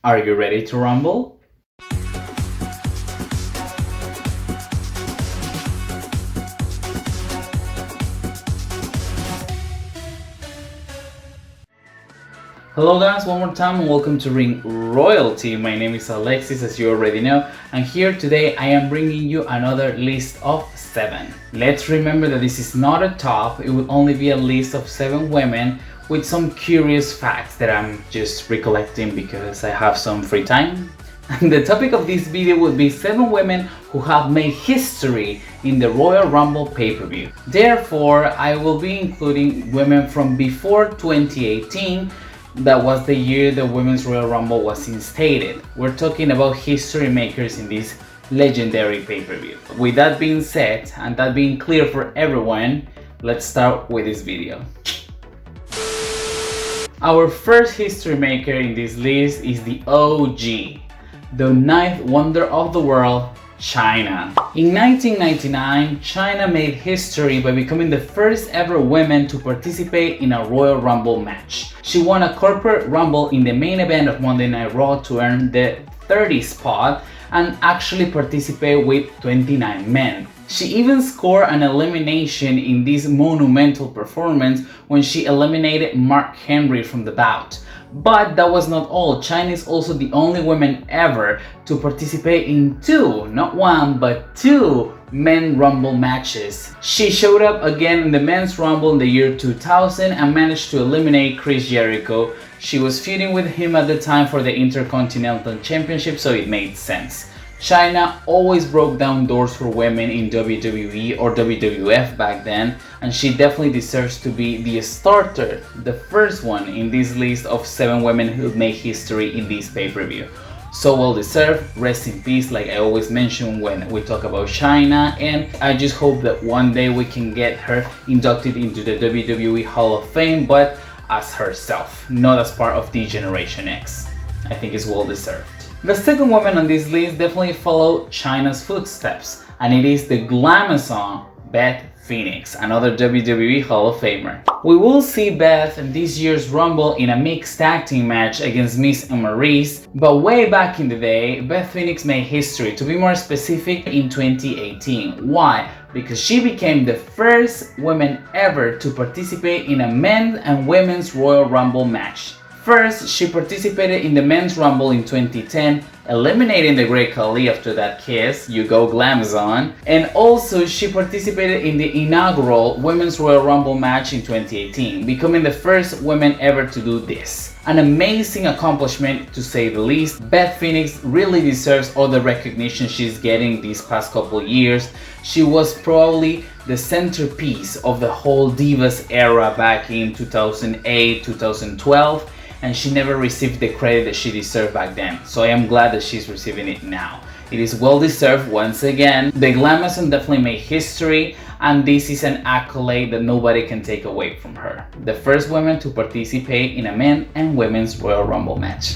Are you ready to rumble? Hello guys, one more time and welcome to Ring Royalty. My name is Alexis, as you already know, and here today I am bringing you another list of 7. Let's remember that this is not a top, it will only be a list of 7 women with some curious facts that I'm just recollecting because I have some free time. And the topic of this video would be 7 women who have made history in the Royal Rumble pay-per-view. Therefore, I will be including women from before 2018. That was the year the Women's Royal Rumble was instated. We're talking about history makers in this legendary pay-per-view. With that being said, and that being clear for everyone, let's start with this video. Our first history maker in this list is the OG, the 9th wonder of the world, Chyna. In 1999, Chyna made history by becoming the first ever woman to participate in a Royal Rumble match. She won a corporate rumble in the main event of Monday Night Raw to earn the 30 spot and actually participate with 29 men. She even scored an elimination in this monumental performance when she eliminated Mark Henry from the bout. But that was not all. Chyna is also the only woman ever to participate in 2, not 1, but 2 men rumble matches. She showed up again in the men's rumble in the year 2000 and managed to eliminate Chris Jericho. She was feuding with him at the time for the Intercontinental Championship, so it made sense. Chyna always broke down doors for women in WWE or WWF back then, and she definitely deserves to be the starter, the first one in this list of 7 women who made history in this pay-per-view. So well deserved, rest in peace, like I always mention when we talk about Chyna, and I just hope that one day we can get her inducted into the WWE Hall of Fame, but as herself, not as part of the Generation X. I think it's well deserved. The second woman on this list definitely followed Chyna's footsteps, and it is the Glamazon, Beth Phoenix, another WWE Hall of Famer. We will see Beth in this year's Rumble in a mixed tag team match against Miz and Maryse, but way back in the day, Beth Phoenix made history, to be more specific, in 2018. Why? Because she became the first woman ever to participate in a men's and women's Royal Rumble match. First, she participated in the Men's Rumble in 2010, eliminating the Great Khali after that kiss, you go Glamazon, and also she participated in the inaugural Women's Royal Rumble match in 2018, becoming the first woman ever to do this. An amazing accomplishment to say the least. Beth Phoenix really deserves all the recognition she's getting these past couple years. She was probably the centerpiece of the whole Divas era back in 2008, 2012. And she never received the credit that she deserved back then. So I am glad that she's receiving it now. It is well deserved once again. The Glamazon definitely made history, and this is an accolade that nobody can take away from her. The first woman to participate in a men and women's Royal Rumble match.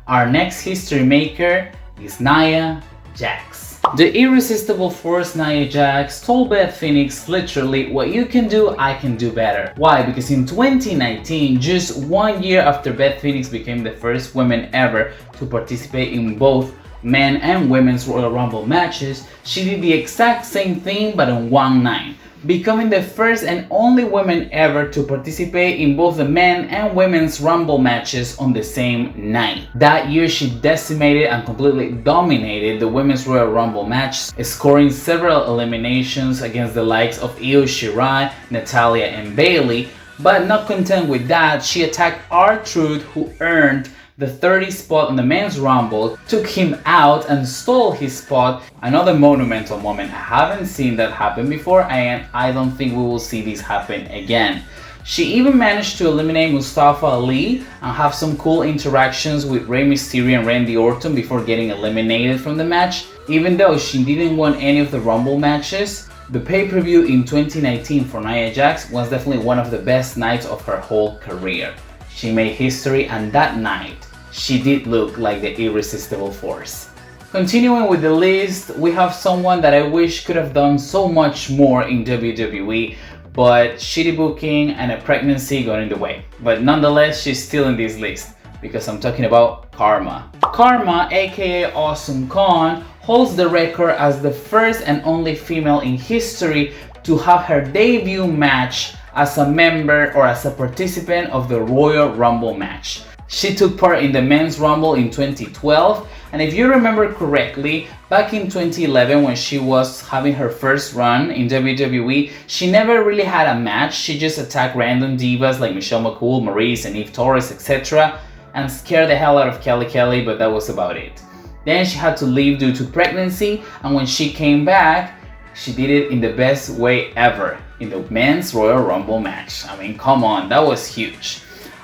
Our next history maker is Nia Jax. The irresistible force Nia Jax told Beth Phoenix literally, what you can do, I can do better. Why? Because in 2019, just 1 year after Beth Phoenix became the first woman ever to participate in both men and women's Royal Rumble matches, she did the exact same thing but on one night, becoming the first and only woman ever to participate in both the men and women's Rumble matches on the same night. That year she decimated and completely dominated the women's Royal Rumble match, scoring several eliminations against the likes of Io Shirai, Natalya and Bayley. But not content with that, she attacked R-Truth, who earned the 30 spot in the men's rumble, took him out and stole his spot. Another monumental moment. I haven't seen that happen before, and I don't think we will see this happen again. She even managed to eliminate Mustafa Ali and have some cool interactions with Rey Mysterio and Randy Orton before getting eliminated from the match. Even though she didn't win any of the Rumble matches, the pay-per-view in 2019 for Nia Jax was definitely one of the best nights of her whole career. She made history, and that night, she did look like the irresistible force. Continuing with the list, we have someone that I wish could have done so much more in WWE, but shitty booking and a pregnancy got in the way. But nonetheless, she's still in this list. because I'm talking about Karma. Karma, aka Awesome Kong, holds the record as the first and only female in history to have her debut match as a member or as a participant of the Royal Rumble match. She took part in the Men's Rumble in 2012, and if you remember correctly, back in 2011 when she was having her first run in WWE, she never really had a match. She just attacked random divas like Michelle McCool, Maryse, and Eve Torres, etc. and scared the hell out of Kelly Kelly, but that was about it. Then she had to leave due to pregnancy, and when she came back, she did it in the best way ever, in the Men's Royal Rumble match. I mean, come on, that was huge.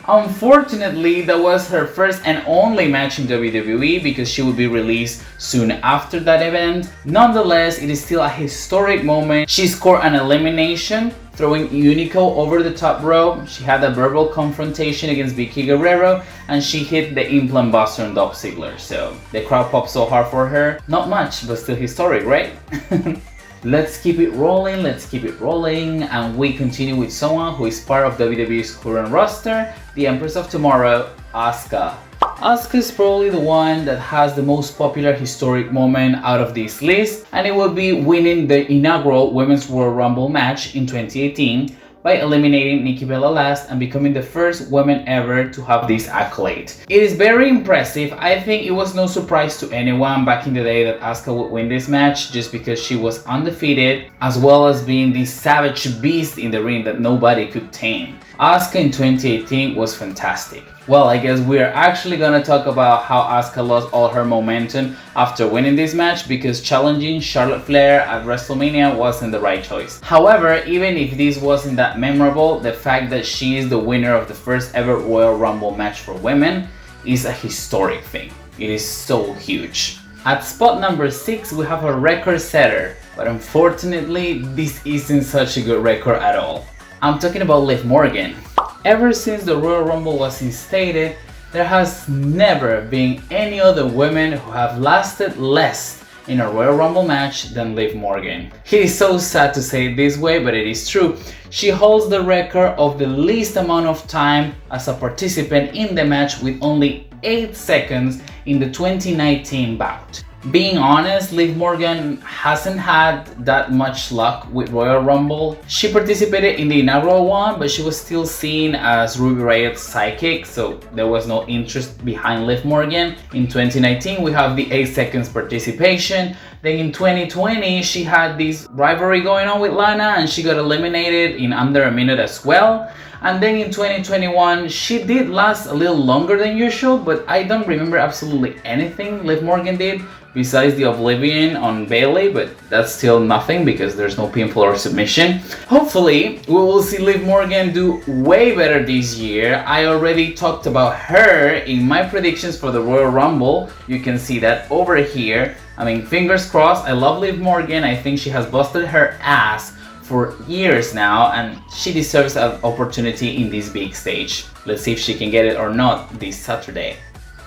Unfortunately, that was her first and only match in WWE because she would be released soon after that event. Nonetheless, it is still a historic moment. She scored an elimination, throwing Unico over the top rope. She had a verbal confrontation against Vickie Guerrero, and she hit the implant buster on Dolph Ziggler. So the crowd popped so hard for her. Not much, but still historic, right? Let's keep it rolling, and we continue with someone who is part of WWE's current roster, the Empress of Tomorrow, Asuka. Asuka is probably the one that has the most popular historic moment out of this list, and it will be winning the inaugural Women's Royal Rumble match in 2018 by eliminating Nikki Bella last and becoming the first woman ever to have this accolade. It is very impressive. I think it was no surprise to anyone back in the day that Asuka would win this match just because she was undefeated, as well as being this savage beast in the ring that nobody could tame. Asuka in 2018 was fantastic. Well, I guess we're actually gonna talk about how Asuka lost all her momentum after winning this match because challenging Charlotte Flair at WrestleMania wasn't the right choice. However, even if this wasn't that memorable, the fact that she is the winner of the first ever Royal Rumble match for women is a historic thing. It is so huge. At spot number 6, we have a record setter, but unfortunately, this isn't such a good record at all. I'm talking about Liv Morgan. Ever since the Royal Rumble was instated, there has never been any other women who have lasted less in a Royal Rumble match than Liv Morgan. It is so sad to say it this way, but it is true. She holds the record of the least amount of time as a participant in the match with only 8 seconds in the 2019 bout. Being honest, Liv Morgan hasn't had that much luck with Royal Rumble. She participated in the inaugural one, but she was still seen as Ruby Riot's sidekick, so there was no interest behind Liv Morgan. In 2019, we have the 8 seconds participation. Then in 2020, she had this rivalry going on with Lana, and she got eliminated in under a minute as well. And then in 2021, she did last a little longer than usual, but I don't remember absolutely anything Liv Morgan did besides the Oblivion on Bayley, but that's still nothing because there's no pinfall or submission. Hopefully, we will see Liv Morgan do way better this year. I already talked about her in my predictions for the Royal Rumble. You can see that over here. I mean, fingers crossed. I love Liv Morgan. I think she has busted her ass for years now, and she deserves an opportunity in this big stage. Let's see if she can get it or not this Saturday.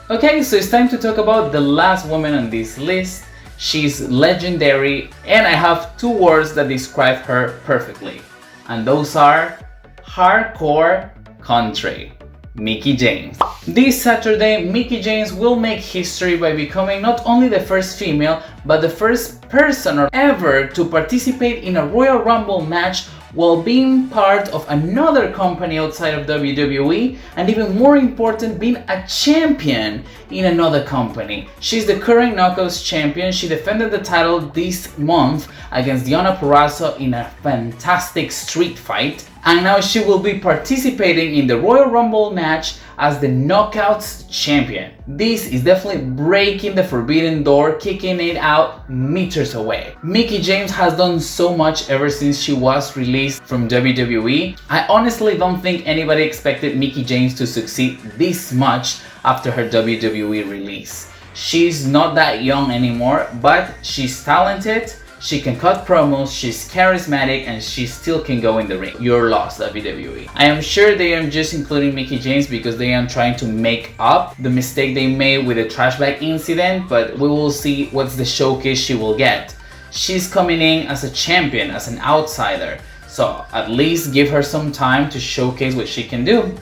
Okay, so it's time to talk about the last woman on this list. She's legendary, and I have 2 words that describe her perfectly, and those are hardcore country. Mickie James. This Saturday, Mickie James will make history by becoming not only the first female, but the first person ever to participate in a Royal Rumble match while being part of another company outside of WWE, and even more important, being a champion in another company. She's the current Knockouts champion. She defended the title this month against Deonna Purrazzo in a fantastic street fight, and now she will be participating in the Royal Rumble match as the Knockouts champion. This is definitely breaking the forbidden door, kicking it out meters away. Mickie James has done so much ever since she was released from WWE. I honestly don't think anybody expected Mickie James to succeed this much after her WWE release. She's not that young anymore, but she's talented. She can cut promos, she's charismatic, and she still can go in the ring. You're lost, WWE. I am sure they are just including Mickie James because they are trying to make up the mistake they made with the trash bag incident, but we will see what's the showcase she will get. She's coming in as a champion, as an outsider, so at least give her some time to showcase what she can do.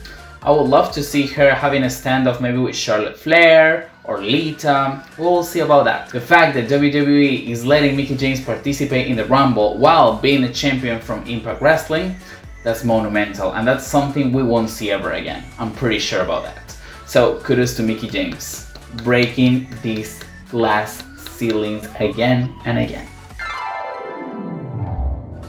I would love to see her having a standoff maybe with Charlotte Flair or Lita. We'll see about that. The fact that WWE is letting Mickie James participate in the Rumble while being a champion from Impact Wrestling, that's monumental, and that's something we won't see ever again. I'm pretty sure about that. So kudos to Mickie James, breaking these glass ceilings again and again.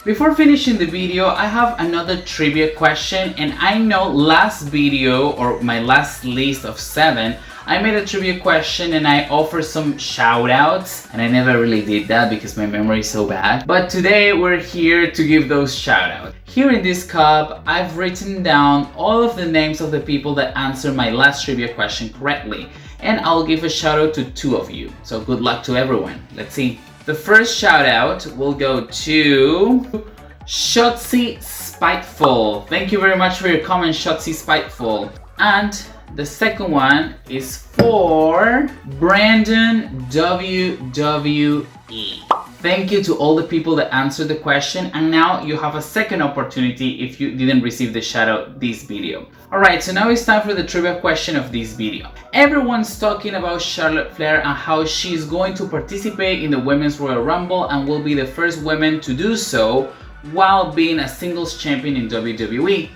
Before finishing the video, I have another trivia question, and I know last video, or my last list of 7, I made a trivia question and I offered some shout outs, and I never really did that because my memory is so bad. But today we're here to give those shout outs. Here in this cup, I've written down all of the names of the people that answered my last trivia question correctly, and I'll give a shout out to 2 of you. So good luck to everyone. Let's see. The first shout out will go to Shotzi Spiteful. Thank you very much for your comment, Shotzi Spiteful. And the second one is for Brandon WWE. Thank you to all the people that answered the question, and now you have a second opportunity if you didn't receive the shout out this video. Alright, so now it's time for the trivia question of this video. Everyone's talking about Charlotte Flair and how she's going to participate in the Women's Royal Rumble and will be the first woman to do so while being a singles champion in WWE.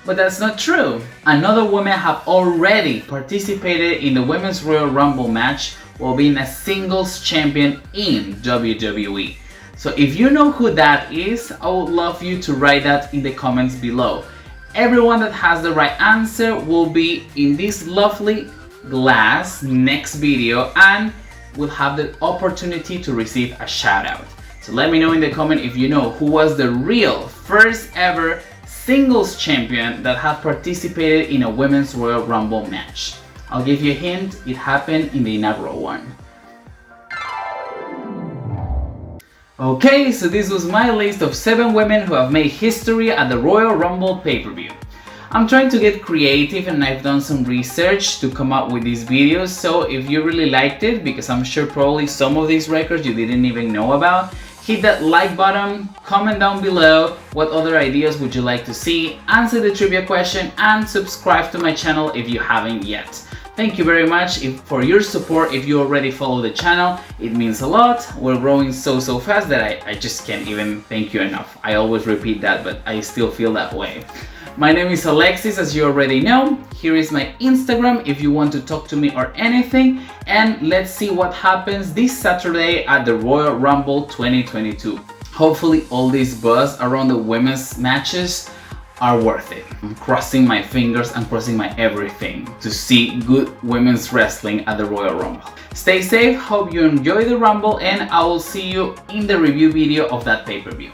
But that's not true. Another woman have already participated in the Women's Royal Rumble match while being a singles champion in WWE. So if you know who that is, I would love you to write that in the comments below. Everyone that has the right answer will be in this lovely glass next video and will have the opportunity to receive a shout out. So let me know in the comment if you know who was the real first ever singles champion that had participated in a Women's Royal Rumble match. I'll give you a hint, it happened in the inaugural one. Okay, so this was my list of 7 women who have made history at the Royal Rumble pay-per-view. I'm trying to get creative and I've done some research to come up with these videos, so if you really liked it, because I'm sure probably some of these records you didn't even know about, hit that like button, comment down below what other ideas would you like to see, answer the trivia question, and subscribe to my channel if you haven't yet. Thank you very much for your support. If you already follow the channel, it means a lot. We're growing so fast that I just can't even thank you enough. I always repeat that, but I still feel that way. My name is Alexis, as you already know. Here is my Instagram if you want to talk to me or anything. And let's see what happens this Saturday at the Royal Rumble 2022. Hopefully all this buzz around the women's matches are worth it. I'm crossing my fingers and crossing my everything to see good women's wrestling at the Royal Rumble. Stay safe, hope you enjoy the Rumble, and I will see you in the review video of that pay-per-view.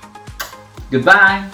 Goodbye!